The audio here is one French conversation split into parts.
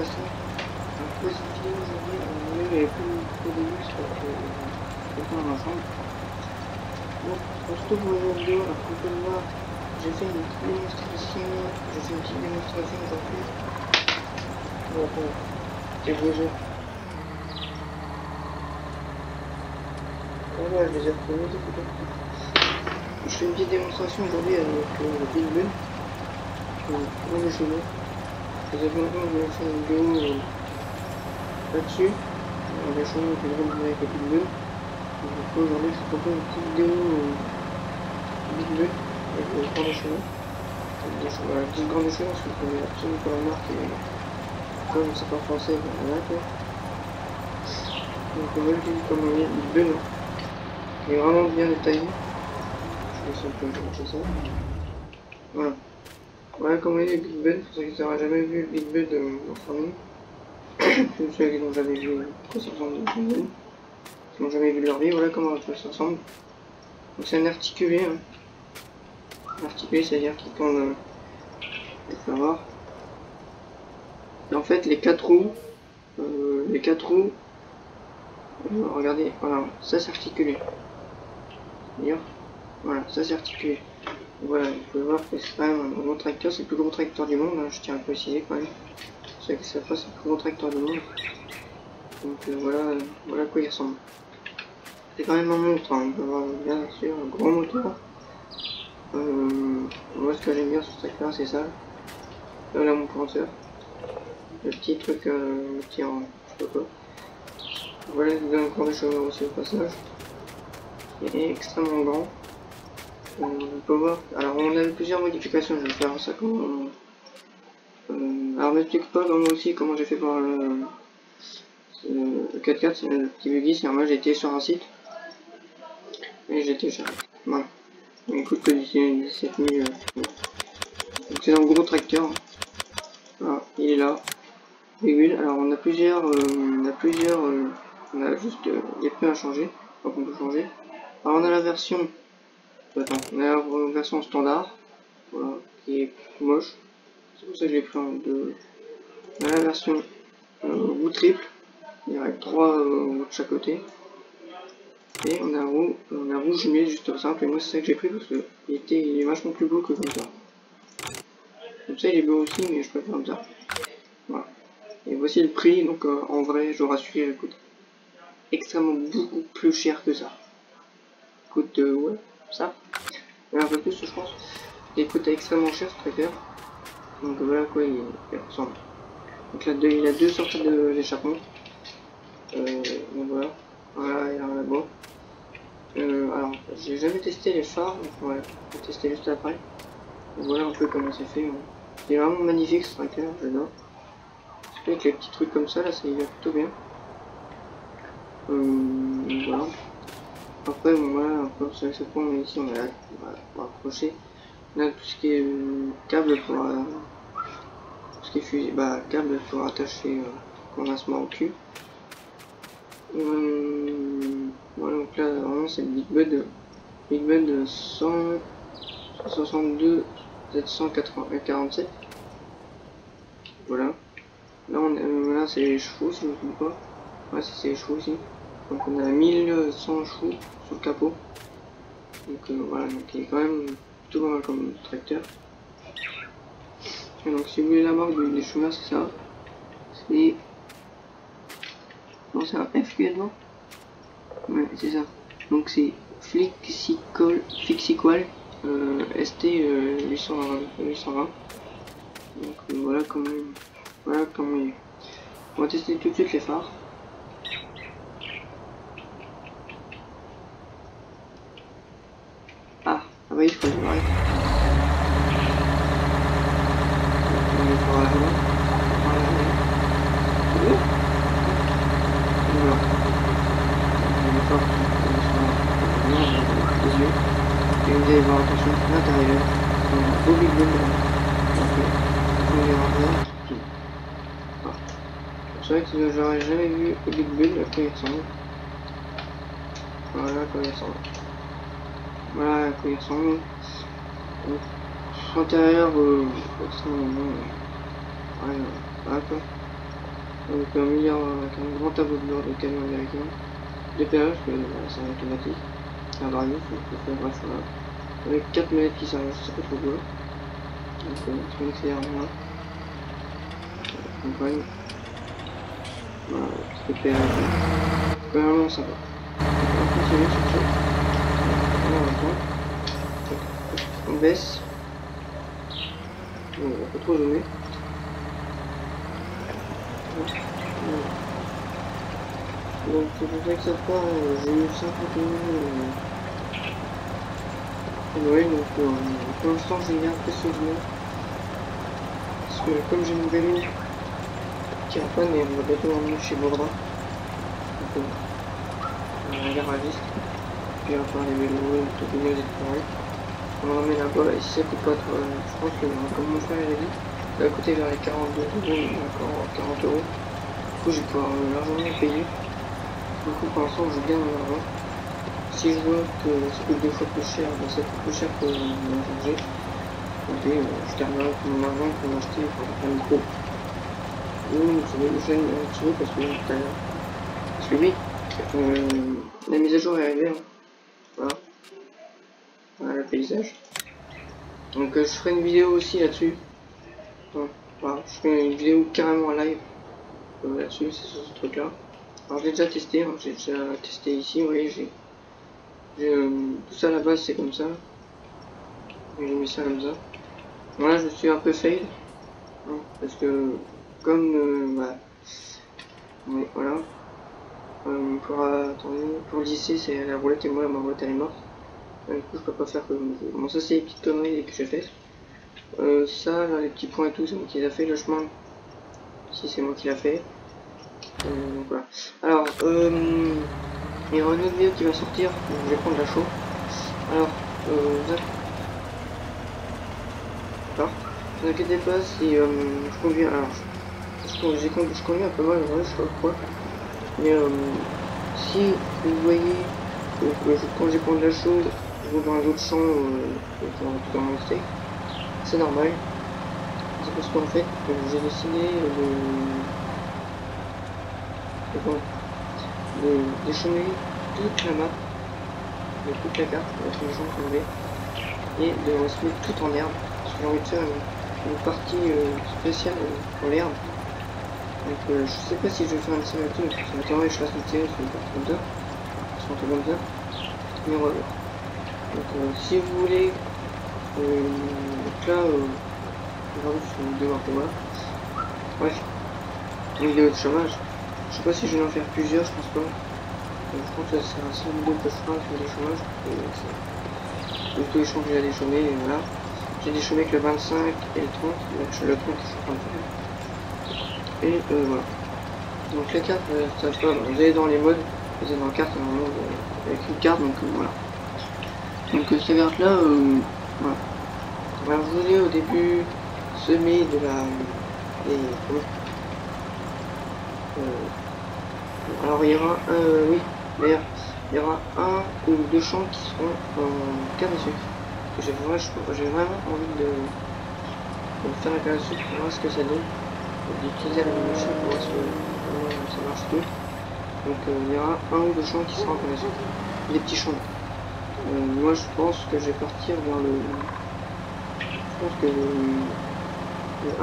façon. Après cette vidéo aujourd'hui, il n'y avait plus de luxe parce que je peux en ensemble. Donc on se retrouve pour une vidéo. Alors comme vous pouvez le voir, j'ai fait une petite démonstration aujourd'hui. Bon, c'est beau jeu. Voilà, je les ai retrouvés les photos. Je fais une petite démonstration aujourd'hui avec le Big Ben. Pour les cheveux. Ça fait longtemps que je vais faire une vidéo là-dessus. Les cheveux que je vais avec le Big Ben. Donc aujourd'hui je vous propose une petite vidéo Big Ben avec le grand des cheveux. Voilà, je dis grand des cheveux parce que je connais absolument pas la marque et comme c'est pas français, ben voilà quoi. Donc on va l'utiliser comme un Big Ben. Il est vraiment bien détaillé. Je vais essayer de chercher ça. Voilà. Voilà comment il est le Big Ben, pour ceux qui n'auraient jamais vu le Big Ben de mon famille. Tous ceux qui n'ont jamais vu quoi ça ressemble le Big Ben. Qui n'ont jamais vu leur vie, voilà comment ça ressemble. Donc c'est un articulé. Hein. Un articulé, c'est-à-dire qu'il tourne. Je vais voir. Et en fait les quatre roues. Regardez, voilà, ça c'est articulé. C'est-à-dire, voilà, ça c'est articulé. Voilà, vous pouvez voir que c'est quand même un gros tracteur, c'est le plus gros tracteur du monde, hein, je tiens à préciser quand même. C'est que ça fasse le plus gros tracteur du monde. Donc voilà à quoi il ressemble. C'est quand même un monstre, hein, on peut voir bien sûr un gros moteur. Moi ce que j'aime bien sur ce tracteur c'est ça. Là mon pointeur. Le petit truc, le petit en je sais pas quoi. Voilà, il donne encore des cheveux aussi au passage. Il est extrêmement grand. On peut voir. Alors on a plusieurs modifications, je vais faire ça comme. Alors m'explique pas moi aussi comment j'ai fait pour le 4x4, c'est le petit buggy, c'est normal, j'ai été sur un site et j'ai téléchargé. Voilà. Il coûte que 17 000. Donc c'est un gros tracteur. Voilà, il est là. Régule. Alors on a plusieurs, on a juste les pneus à changer, donc on peut changer. Alors on a la version, attends, on a la version standard, voilà, qui est moche. C'est pour ça que je l'ai pris en deux. On a la version roue triple, il y a 3 roues de chaque côté. Et on a roue jumelée juste simple, et moi c'est ça que j'ai pris parce que il est vachement plus beau que comme ça. Comme ça il est beau aussi, mais je préfère comme ça. Voilà. Et voici le prix, donc en vrai je vous rassure, il coûte extrêmement beaucoup plus cher que ça. Il coûte ouais, ça. Et un peu plus je pense. Il coûte extrêmement cher ce tracteur. Donc voilà quoi il ressemble. Donc là il a deux sorties d'échappement. Donc voilà il a un là-bas. Alors j'ai jamais testé les phares, donc ouais, je vais tester juste après. Donc voilà un peu comment c'est fait. Hein. Il est vraiment magnifique ce tracteur, j'adore. Avec les petits trucs comme ça là, ça y va plutôt bien. Voilà. Après bon, voilà, comme ça se prend ici on a là, pour accrocher. On a tout ce qui est câble pour tout ce qui est fusil, câble pour attacher qu'on a ce au cul. Voilà donc là vraiment c'est le Big Ben de 162 747. Voilà. Là là c'est les chevaux si je ne me trompe pas. Ouais c'est les chevaux ici. Donc on a 1100 chevaux sur le capot. Donc voilà, donc il est quand même plutôt pas mal comme tracteur. Et donc si vous voulez la marque des chevaux c'est ça. C'est. Non c'est un F qui est devant. Ouais c'est ça. Donc c'est Fixiqual ST 820. Donc voilà comment il est. On va tester tout de suite les phares. Ah bah il faut que je m'arrête. On va voir la main. Voilà. Les phares sont les yeux. Et vous allez voir attention à l'intérieur. On a un beau Big Ben. On verra bien. C'est vrai que j'aurais jamais vu le Big Ben à quoi il ressemble. Voilà à quoi il ressemble. Voilà à quoi il ressemble. L'intérieur, extrêmement bon. Voilà quoi. Donc un milliard avec un grand tableau de bord de camion américain. Des péages, que c'est un automatique. Un varius, bref voilà. Avec 4 manettes qui s'arrangent, c'est pas trop cool. Donc c'est un accélère là. Campagne. Voilà, petit péage. Vraiment sympa. On continue sur ce. On baisse. On va pas trop zoomer. Donc c'est pour ça que ça part, j'ai eu 50 minutes. Ouais, donc pour l'instant je garde précieusement. Parce que comme j'ai mon vélo qui est en panne et on va bientôt l'emmener chez Baudra. Donc on a un garagiste. Puis on va faire les vélos, tout le monde est pareil. On l'emmène là-bas et si ça coûte pas trop, je pense que comme mon frère il a dit, ça va coûter vers les 42 €, encore 40 €. Du coup je vais pouvoir largement payer. Du coup pour l'instant je gagne mon argent. Si je vois que ça coûte 2 fois plus cher, ben ça coûte plus cher que mon changer. Ok, je garderai mon argent pour m'acheter pour faire un micro. Ou je vais le chaîne un petit peu parce que tout à l'heure. Parce que oui, la mise à jour est arrivée. Hein. Voilà. Voilà le paysage. Donc je ferai une vidéo aussi là-dessus. Voilà, je ferai une vidéo carrément en live là-dessus, c'est sur ce truc là. Alors j'ai déjà testé, hein, j'ai déjà testé ici, vous voyez, j'ai tout ça à la base c'est comme ça. J'ai mis ça comme ça. Voilà, je suis un peu fail. Hein, parce que comme bah, ouais, voilà. Pour le lycée c'est la roulette et moi ma roulette elle est morte. Du coup je peux pas faire comme je... Bon ça c'est les petites conneries que j'ai faites. Ça, là, les petits points et tout, c'est moi qui l'a fait, le chemin. Si c'est moi qui l'a fait. Donc voilà. Alors, il y aura une autre vidéo qui va sortir, donc je vais prendre la chaux. Alors, ne vous inquiétez pas si je conduis, alors, je conduis un peu mal, je sais pas pourquoi. Mais si vous voyez que quand j'ai prendre la chaux, je vais dans un autre champ, dans mon steak, c'est normal. C'est parce qu'en fait, j'ai décidé d'échelonner toute la map, de toute la carte, avec les gens qu'on avait, et de se mettre tout en herbe, parce que j'ai envie de faire une partie spéciale pour l'herbe. Donc je sais pas si je vais faire une série là-dessus, parce que ça m'attendrait que je fasse une série sur une partie comme ça, sur un truc comme ça, mais on va voir. Donc si vous voulez, donc là, regardez sur une vidéo un peu mal. Bref, une vidéo de chômage. Je sais pas si je vais en faire plusieurs, je pense pas. Je pense que c'est un seul vidéo que je ferai sur les chômages. Donc tous les champs que j'ai à déchômer, et voilà. J'ai déchômé que le 25 et le 30, donc je suis le 30 je suis en train de faire. Et voilà. Donc la carte, ça va, vous allez dans les modes, vous allez dans la carte, avec une carte, donc voilà. Donc cette carte là, voilà. Alors je vous ai au début semé de la... alors il y aura oui, d'ailleurs, il y aura un ou deux champs qui seront en canne à sucre. J'ai vraiment envie de faire la canne à sucre pour voir ce que ça donne. D'utiliser la machine pour voir comment ça marche tout. Donc il y aura un ou deux champs qui seront en canne à sucre. Des petits champs. Moi je pense que je vais partir vers le... Je pense que le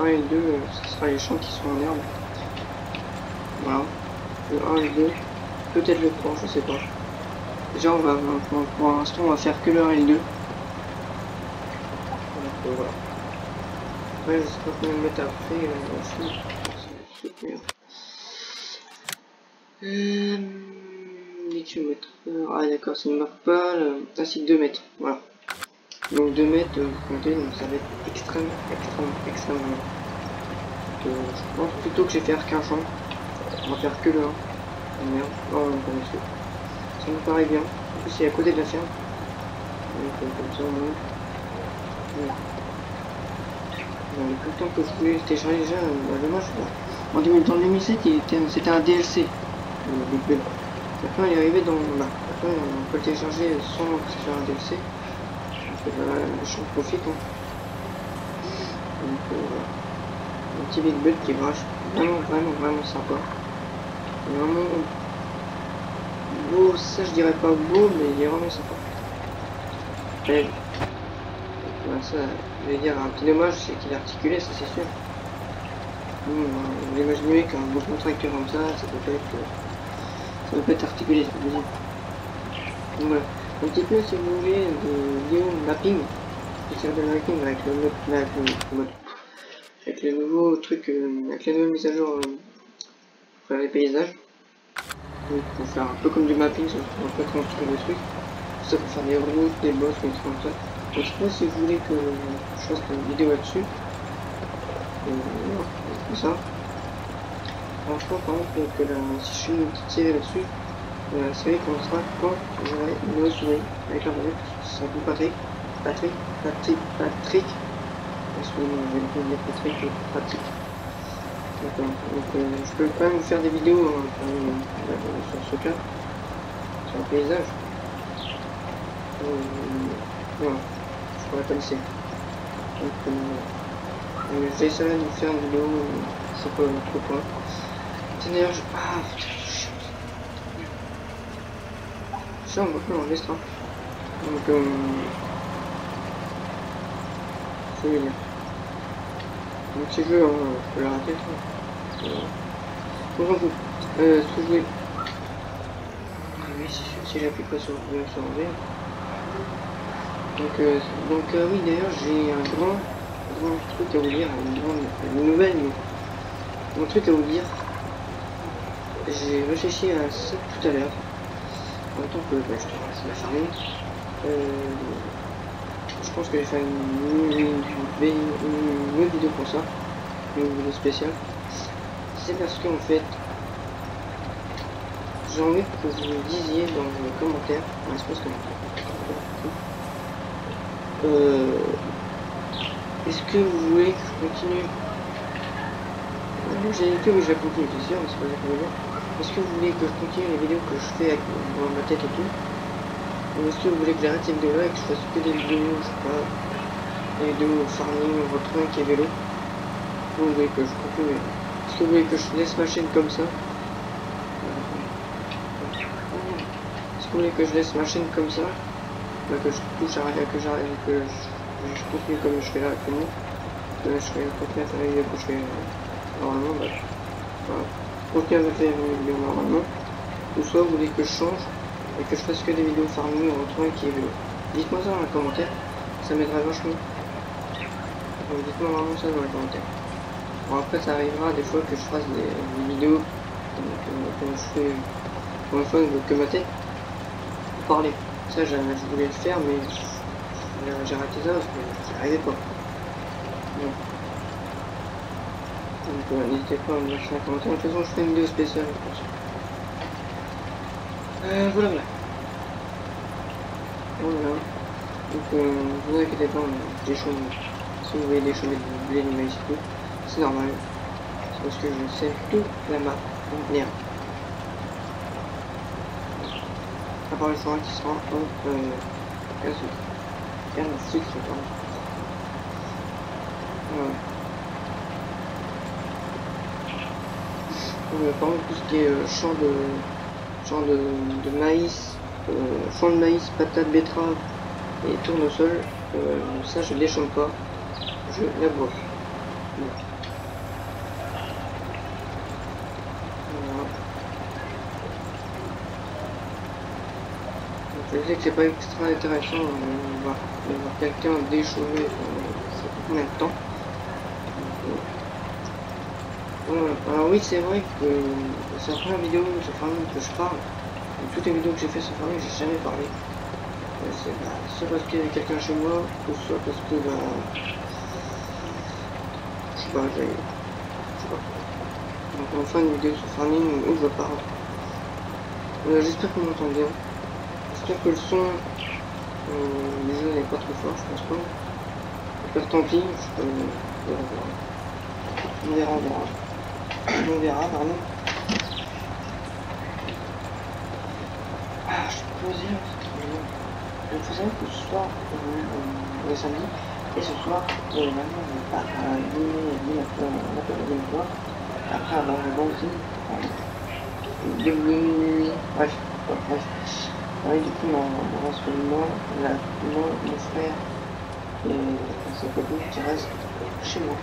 1 et le 2, ce sera les champs qui seront en herbe. Voilà. Le 1 et le 2. Peut-être le 3, je sais pas. Déjà on va pour l'instant on va faire que le 1 et le 2. Donc voilà. Après je sais pas combien de mètres après, c'est mieux. 10 km. Ah d'accord, ça ne marque pas, ainsi que 2 mètres, voilà. Donc 2 mètres, comptez, donc ça va être extrêmement long. Donc, je pense plutôt que je vais faire qu'un champ. On va faire que le 1. Oh merde, oh non, pas dessus. Ça me paraît bien. En plus c'est à côté de la ferme. Donc comme ça on monte. Tout le temps que je voulais télécharger déjà, dommage. En 2007 c'était un DLC. Maintenant il est arrivé dans... Maintenant on peut le télécharger sans que ce soit un DLC. Donc voilà, j'en profite. Hein. Donc voilà. un petit big butt qui est vraiment sympa. Vraiment beau, ça je dirais pas beau, mais il est vraiment sympa. Et, voilà, ça, je vais dire un petit dommage, c'est qu'il est articulé, ça c'est sûr. Vous imaginez qu'un beau tracteur comme ça peut pas être articulé, ça veut dire. Donc voilà. Un petit peu si vous voulez des vidéos mapping, spécial de mapping avec avec les nouveaux trucs, avec les nouvelles mises à jour pour faire les paysages. Donc pour faire un peu comme du mapping, on peut construire des trucs. Ça pour faire des routes, des boss, des trucs comme ça. Donc je sais pas si vous voulez que je fasse une vidéo là-dessus. Comme ça. Alors je pense par exemple que si je fais une petite série là-dessus, la série commencera quand j'aurai une nouvelle souris avec la manette. Ce sera pour Patrick. Parce que je vais dire Patrick et pratique. D'accord. Donc je peux quand même faire des vidéos sur ce cas, sur un paysage. Voilà, je pourrais pas laisser. Donc j'essaierai de faire une vidéo, je sais pas trop quoi. D'ailleurs, ah putain, c'est chiant. Ça, on va plus en extra. Donc, faut le dire. Donc, si je veux, je peux l'arrêter. On s'en fout. Ce que je voulais. Ah oui, c'est sûr, si j'appuie pas sur V. Donc oui, d'ailleurs, j'ai un grand truc à vous dire, une nouvelle, mais mon truc à vous dire. J'ai réfléchi à ça tout à l'heure. En même temps que je te la farming. Je pense que je vais faire une autre vidéo pour ça, une vidéo spéciale. C'est parce qu'en fait, j'ai envie que vous me disiez dans les commentaires, dans l'espace commentaire, est-ce que vous voulez que je continue? J'ai dit que je vais continuer, c'est sûr, mais c'est pas ça que je veux dire. Est-ce que vous voulez que je continue les vidéos que je fais dans ma tête et tout? Ou est-ce que vous voulez que j'arrête ces vidéos là et que je fasse que des vidéos, je sais pas, des vidéos farming, votre qui est vélo? Ou vous voulez que je continue? Est-ce que vous voulez que je laisse ma chaîne comme ça? Est-ce que vous voulez que je laisse ma chaîne comme ça? Que je touche à rien, que je continue comme je fais là actuellement? Que je fais continuer à faire les vidéos que je fais normalement, bah, voilà. Continuer à faire une vidéo normalement. Ou soit vous voulez que je change et que je fasse que des vidéos farming en retrouvant qui est vélo. Dites-moi ça dans les commentaires, ça m'aidera vachement. Donc dites-moi vraiment ça dans les commentaires. Bon après ça arrivera des fois que je fasse des vidéos comme je fais pour une fois que ma tête pour parler. Ça je voulais le faire mais j'ai raté ça parce que j'y arrivais pas. Bon. Donc n'hésitez pas à me lâcher un commentaire. De toute façon je fais une vidéo spéciale pour ça. Voilà. Voilà. Donc vous inquiétez pas, des choses. Si vous voyez des choses de blé, du maïs et tout, c'est normal. C'est parce que je sais toute la map en bien. À part le choix qui sera en 15 sucre, pardon. Voilà. Par contre, tout ce qui est champ de maïs, champ de maïs, patates, betteraves et tournesol, ça je les chante pas, je laboure. Voilà. Donc, je sais que c'est pas extra intéressant de voir quelqu'un déchaumer combien de temps. Voilà. Alors oui, c'est vrai que c'est la première vidéo sur farming que je parle. Et toutes les vidéos que j'ai fait sur farming, j'ai jamais parlé. C'est soit parce qu'il y avait quelqu'un chez moi, ou soit parce que je sais pas. Donc enfin une vidéo sur farming où je parle. J'espère que vous m'entendez bien. J'espère que le son du jeu n'est pas trop fort, je pense pas. J'espère tant pis, on verra, pardon. Ah, je suis posé. Il faut savoir que ce soir, on est samedi, Et ce soir, maintenant, je pars à dîner le soir, après avoir vendu, début minuit, bref. Oui, du coup, on reste moi, mon frère et sa copine qui reste chez moi.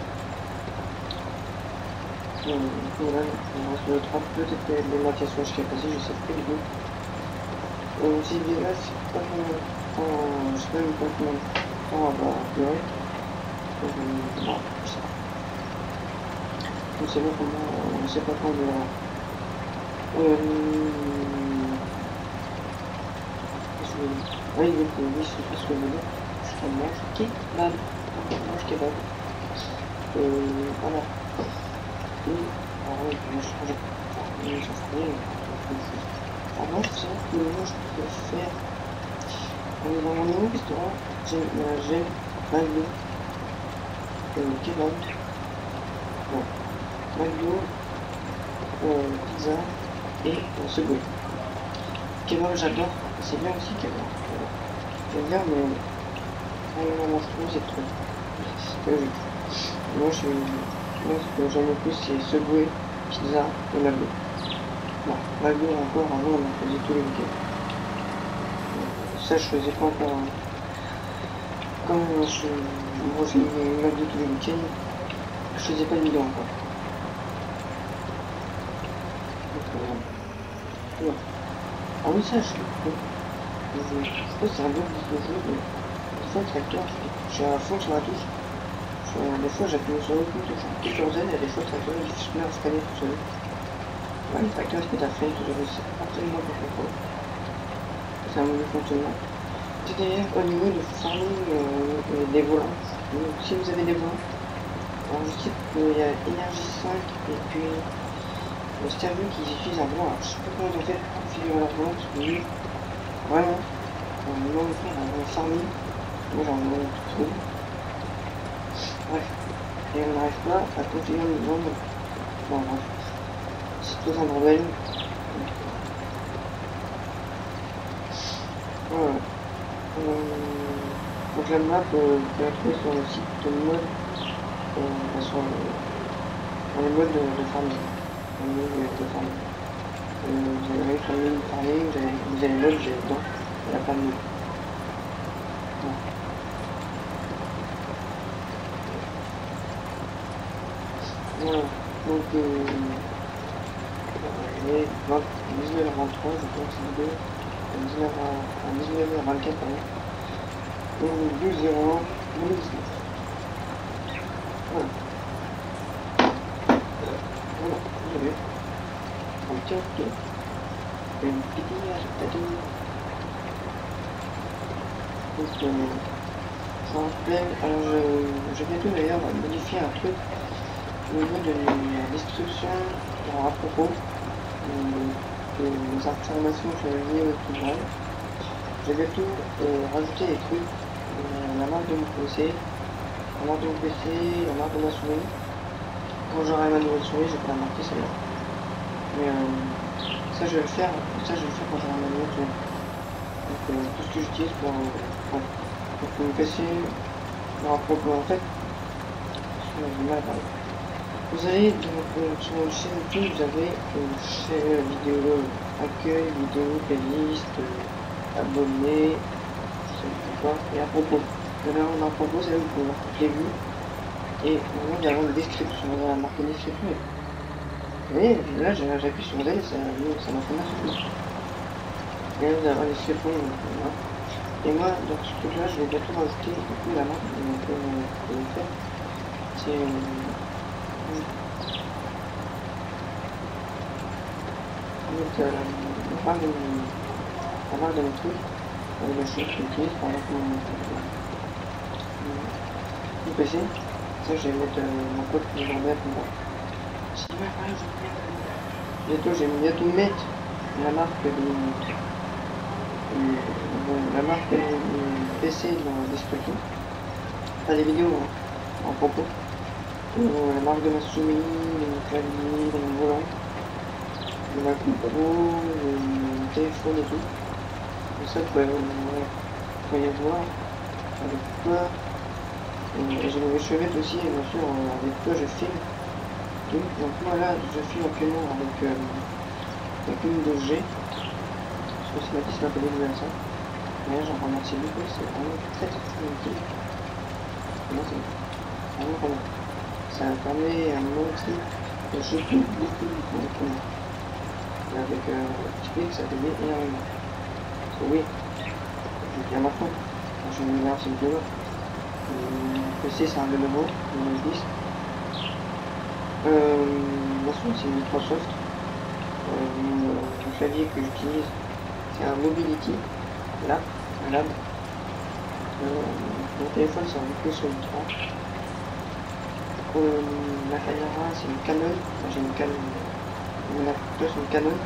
Du coup, là, on reste le 30, peut-être que les moitiés soit jusqu'à passer, je sais plus du tout. Aussi, là, c'est pas combien de temps, je sais même pas combien de temps elle va durer. Non, je sais pas. Je sais pas comment, je sais pas quand on verra. Oui, c'est ce que je veux dire. On mange kebab. On mange kebab. Voilà. Et, alors oui, moi je change. Avant, je sais que moi je peux faire. On est dans mon nouveau restaurant. J'aime McDo. Kebab. Bon. McDo. Pizza. Et Subway. Kebab, j'adore. C'est bien aussi kebab. J'aime bien, mais on en mange trop, c'est trop. C'est logique. Moi, ce que j'aime le plus, c'est Subway, pizza et McDo. Bon, McDo encore, avant, on en faisait tous les week-ends. Ça, je faisais pas encore. Quand je mangeais McDo tous les week-ends, je faisais pas de vidéo encore. Donc, ah oui, ça, je pense que c'est un bon jeu, mais des fois, le tracteur, je suis à fond sur la touche. Des fois, j'appuie sur aucune touche, sur Z, et des fois, le tracteur, il se met à freiner tout seul. Ouais, le tracteur, il se met à freiner tout seul, c'est absolument pas pourquoi. C'est un mauvais fonctionnement. C'est d'ailleurs au niveau de farming des volants. Donc, si vous avez des volants, alors je sais qu'il y a Énergie 5 et puis le Stereo qui utilise un volant. Alors, je sais pas comment ils ont fait pour configurer leur volant, parce que lui, vraiment, on va faire un farming. Moi j'en ai tout. Bref. Et on n'arrive pas à configurer le volant. Bon, bref. C'est tout un bordel. Voilà. Donc la map, vous pouvez la trouver sur le site de mode, sur les modes de farming. Vous allez farming, vous allez mode, j'ai dedans, il y a pas de mode. Voilà. Donc il est 19h23, je pense, vidéo. À 19h24, pardon. Donc 12h01, 2019. Voilà. Voilà, vous avez un petit retour. Une petite adaptation. Donc ça en pleine. Alors je vais bientôt d'ailleurs modifier un truc au niveau de la description à propos des informations sur les vidéos et tout. Je vais tout rajouter des trucs, la marque de mon PC, la marque de ma souris. Quand j'aurai ma nouvelle souris, je vais pas la marquer celle-là. Mais ça je vais le faire quand j'aurai ma nouvelle souris. Donc tout ce que j'utilise pour mon PC, à propos en fait, vous avez donc sur une chaîne YouTube, vous avez chaîne vidéo accueil, vidéo playlist, abonnés, je sais pas quoi, et à propos. Vous avez un à propos, c'est là où vous pouvez voir toutes les vues. Et maintenant, il y a une description, on a marqué description. Vous voyez, là j'appuie sur Z, ça m'a fait mal sur tout. Et là vous avez la description, voilà. Et moi, dans ce truc là, je vais bientôt rajouter du coup la marque que je vais faire. C'est donc la marque de mon truc, le chose que j'utilise par exemple mon PC. Ça, je vais mettre mon code que j'en mets pour moi. Si tu vas pas, bientôt, je vais bientôt mettre la marque du PC dans la description. Pas des vidéos en propos. La marque de ma souris, de mon clavier, de mon volant, de ma GoPro, de mon téléphone et tout. Et ça, vous pouvez voir avec quoi J'ai mes chevettes aussi, et bien sûr, avec quoi je filme. Donc moi là, je filme actuellement avec une 2G. Je sais pas si c'est un peu dégueulasse ça. Mais j'en remercie beaucoup, c'est vraiment très utile. Moi c'est vraiment pas mal. Ça permet à moi aussi de choper beaucoup de documents. Et avec Tipeee, ça fait énormément. Parce que oui, je viens maintenant. Quand je vais voir cette vidéo. Le PC c'est un Lenovo, Windows 10. La souris c'est Microsoft. Le clavier que j'utilise c'est un Mobility, là, un lab. Mon téléphone c'est un Oppo Solid 3. La caméra c'est une Canon, enfin, j'ai une Canon, mon appareil c'est une Canon.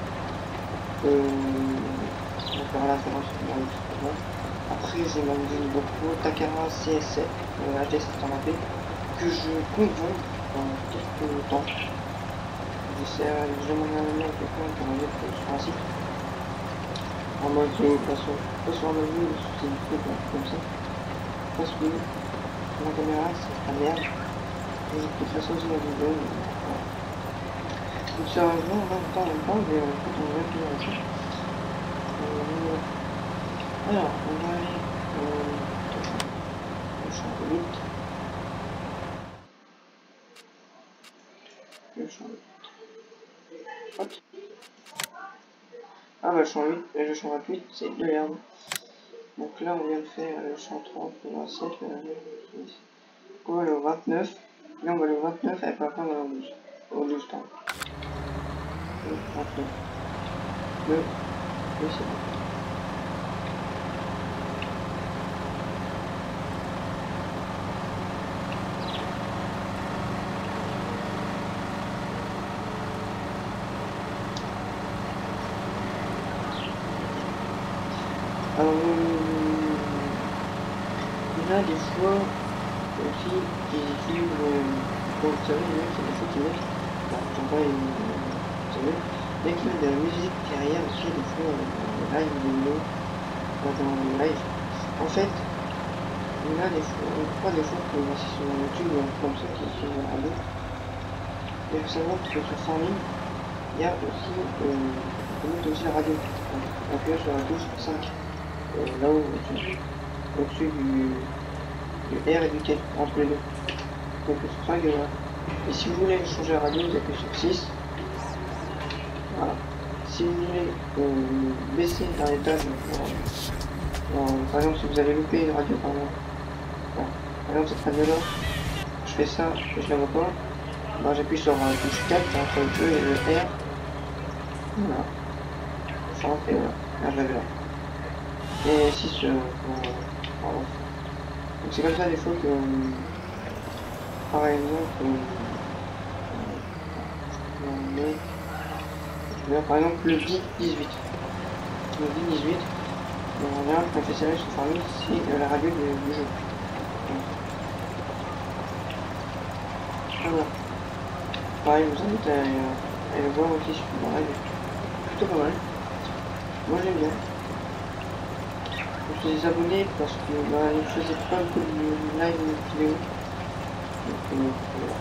On fera la référence dans. Après j'ai ma GoPro Takara CS7 HD 720p que je compte vendre dans quelques temps. J'essaie de demander un ami à quelqu'un qui en mettre sur un site. En mode pas sur un menu, c'est une truc comme ça. Parce que ma caméra c'est la merde. Et je peux faire ça aussi dans la vidéo. Voilà. Donc ça va en même temps, mais en fait on va finir là-dessus. Alors, on va aller au champ 8. Le champ 8. Hop. Ah bah le champ 8 et le champ 28 c'est de l'herbe. Donc là on vient de faire le champ 30, le 27, le 26. On va aller au 29. Là on va aller au 29 et pas après on va aller au 12 pardon. Le 29. Oui c'est bon. Alors, il y a des fois aussi qui utilisent, comme vous savez, il y a des fois qui mettent, j'en vois vous savez, mais qui mettent de la musique derrière aussi, des fois, live, des vidéos, dans le live. En fait, il y a des fois, on croit des fois que c'est sur YouTube comme ça qui sont à radio. Mais il faut savoir que sur Farming, il y a aussi, on peut mettre aussi la radio. On appuie sur la touche 5. Là où au-dessus du R et du T, entre les deux. Donc c'est 5 là. Et si vous voulez changer la radio, vous appuyez sur 6. Voilà. Si vous voulez baisser d'un étage, par exemple si vous avez loupé une radio par exemple cette radio là, je fais ça et je la vois pas, ben, j'appuie sur la touche 4 entre le 2 et le R. Voilà. Ça rentre et voilà. Là je l'avais là. Et 6 pardon. Donc c'est comme ça des fois que par exemple par exemple le bit 18. Le bit 18, en général quand on fait ça sur Farming, c'est la radio du jeu. Voilà. Pareil, je vous invite à aller le voir aussi sur mon live. Plutôt pas mal. Moi j'aime bien. Je suis des abonnés parce que je faisais pas beaucoup de live vidéo. Donc, voilà.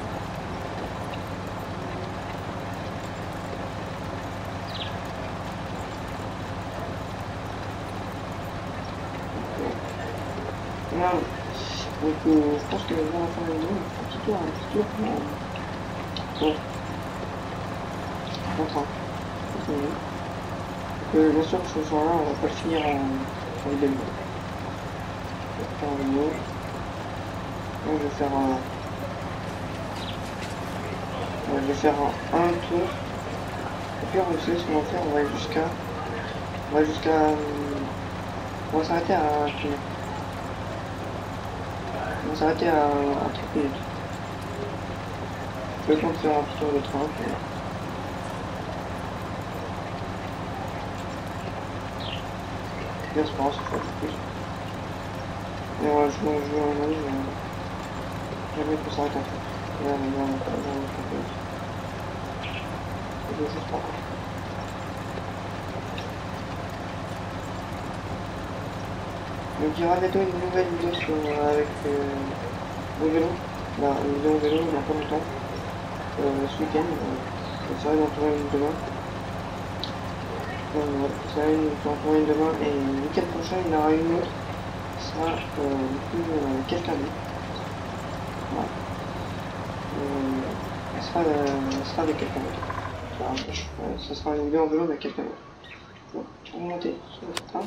Voilà. Donc je pense que je vais faire la vidéo, un petit tour bon. Enfin. Donc bien sûr ce soir là on va pas le finir en vidéo. Je vais faire en vidéo. Donc je vais faire un tour. Et puis on va essayer ce qu'on va faire, on va aller jusqu'à on va s'arrêter à on va s'arrêter à 30 minutes. Je vais faire un petit tour de 30. Bien, c'est pas grave, ça fait un peu plus. Et on va jouer en ligne, jamais qu'on s'arrête en fait. Là, on va faire un peu. Je joue juste pas. Donc il y aura bientôt une nouvelle vidéo avec le vélo, une vidéo vélo il n'y a pas longtemps, ce week-end, ça arrive dans tourner une demain. Ça arrive dans tourner une demain et le week-end prochain il y en aura une autre, ce sera quelqu'un d'autre. Voilà. Elle sera avec quelqu'un d'autre. Ça sera une vidéo en vélo avec quelqu'un d'autre. Bon, on va monter sur le train.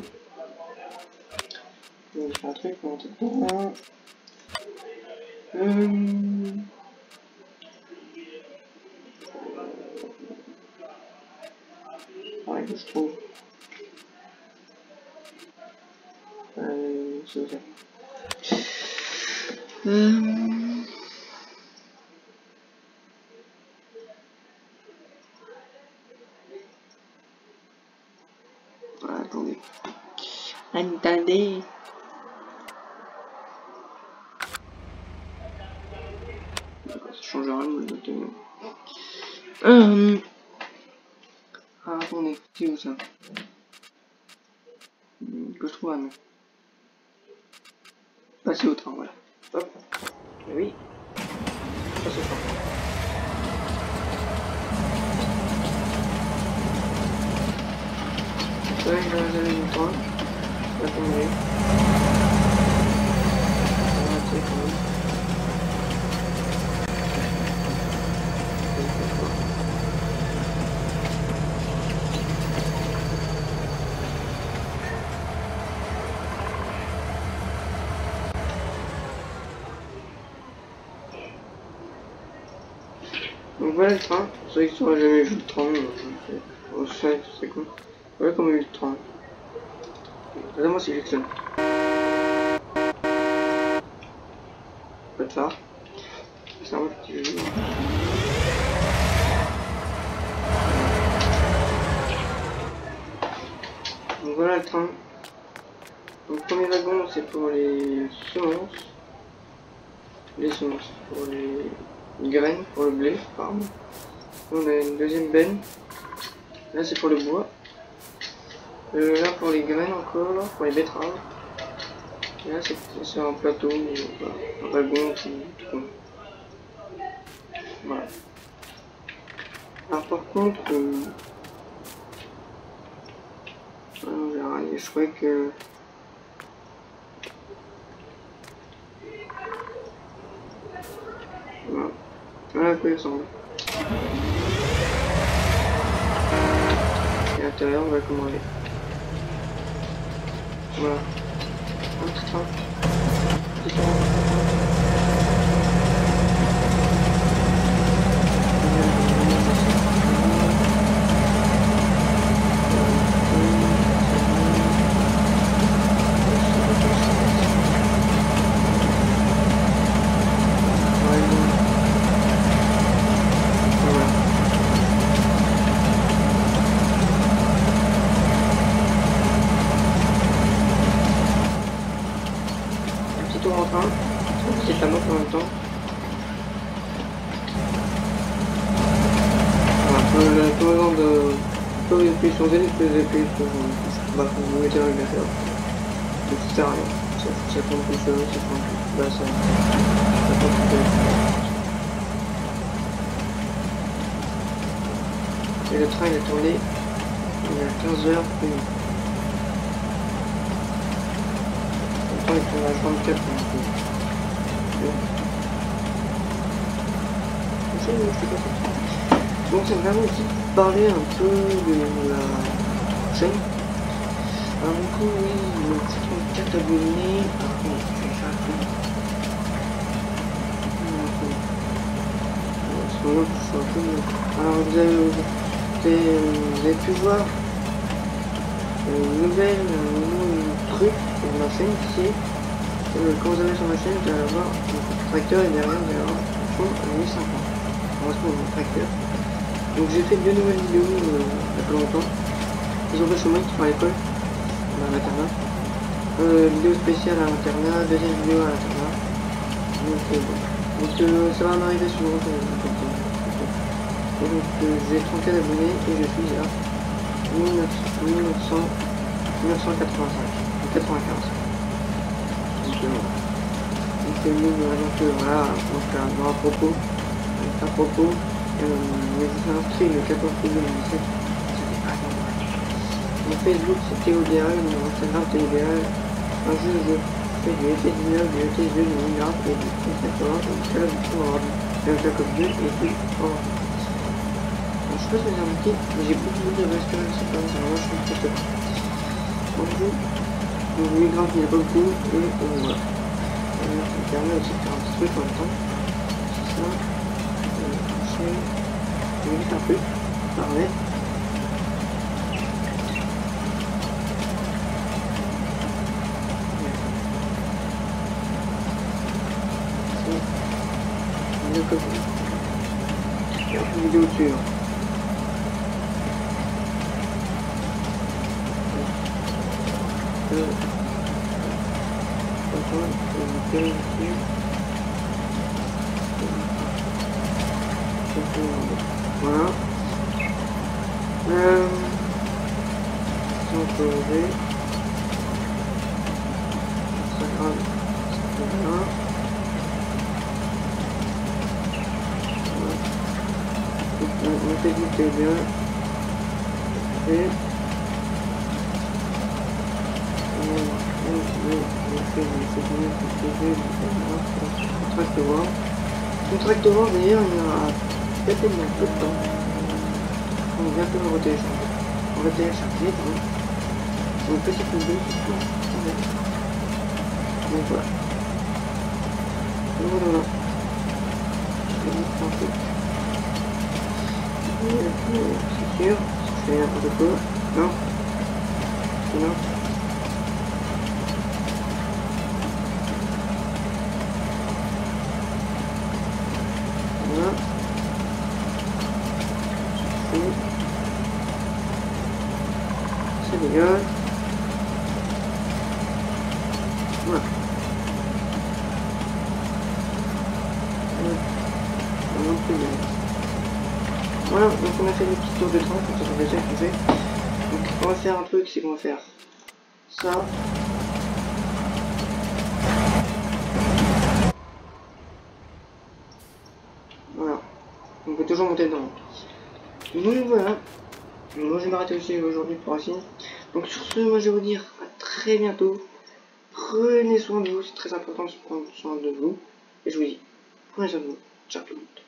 Je vais faire un truc, on va monter dedans. Ouais, que je trouve. C'est ça. Attendez. Attendez. Ça changera rien de tenir. Ah, attendez, c'est où ça? Que je trouve un nom. Passer au train, voilà. Hop. Et oui. Passer au train. Ouais, j'avais du train. Attendez. Donc voilà le train, pour ceux qui n'auraient jamais vu le train, je sais, c'est quoi. Voilà comment il est le train. Regardez-moi si j'actionne. Pas de phare. C'est un petit jeu. Donc voilà le train. Donc le premier wagon c'est pour les semences. Les semences, pour les graines, pour le blé, pardon. On a une deuxième benne. Là c'est pour le bois. Là pour les graines encore, pour les betteraves. Et là c'est un plateau, voilà, un wagon qui tourne. Voilà. Alors par contre, on verra, je crois que voilà. Voilà à quoi il ressemble. Et à l'intérieur, on va commander. Voilà. Un petit train. Petit train. C'est la moto en même temps. Voilà, la commandant de position Z, je peux appuyer sur vous mettez dans le classeur. Donc ça sert à rien. Ça prend plus de choses, ça prend plus. Là ça prend plus de choses. Et le train il est tourné il y a 15 heures et demie. Le train il tourne à 24 minutes. Donc c'est vraiment aussi parler un peu de la chaîne. Alors du coup oui, il me 34 abonnés. Par contre, je vais faire un peu. En ce moment, je suis un peu. Alors vous avez pu voir un nouveau truc sur ma chaîne qui est quand vous allez sur ma chaîne, vous allez avoir le tracteur et derrière vous allez avoir le fond à 1050. Correspond au tracteur. Donc j'ai fait 2 nouvelles vidéos il y a pas longtemps. Ils ont fait chez moi qui sont à l'école, à l'internat. Vidéo spéciale à l'internat, deuxième vidéo à l'internat. Donc ça va m'arriver souvent donc j'ai 34 abonnés et je suis à 1985 95. Donc voilà, donc à propos, je suis inscrit le 14 février 2017. Mon Facebook c'est TODA, mon Instagram TODA. Un jeu, je fais du FS19, du FS2, du Minecraft et du Minecraft, du Call of Duty en ordi, du Black Ops 2 et tout en ordi. Je sais pas si vous avez remarqué, mais j'ai beaucoup de restaurants, c'est pas vraiment, je trouve que c'est pas. En gros, donc Minecraft il n'y a pas beaucoup et voilà. Ça me permet aussi de faire un petit truc en même temps. C'est ça. Je vais vite un peu. Paramètres. Il y a une vidéo dessus. Voilà. Si on peut enlever. C'est pas grave. C'est là. On fait du bien. Et Contract War d'ailleurs il y aura peut-être dans peu de temps. On va bientôt le retélécharger. On va télécharger donc petite vidéo donc voilà. Voilà. C'est sûr, je fais n'importe quoi. Non. Non. Voilà. Ça dégage. Voilà. Voilà, donc on a fait le petit tour de train, comme ça on va déjà fait. Donc on va faire un truc, c'est qu'on va faire ça. Voilà. On peut toujours monter dedans. Donc voilà. Moi je vais m'arrêter aussi aujourd'hui pour ainsi. Donc sur ce, moi je vais vous dire à très bientôt. Prenez soin de vous, c'est très important de prendre soin de vous. Et je vous dis, prenez soin de vous. Ciao tout le monde.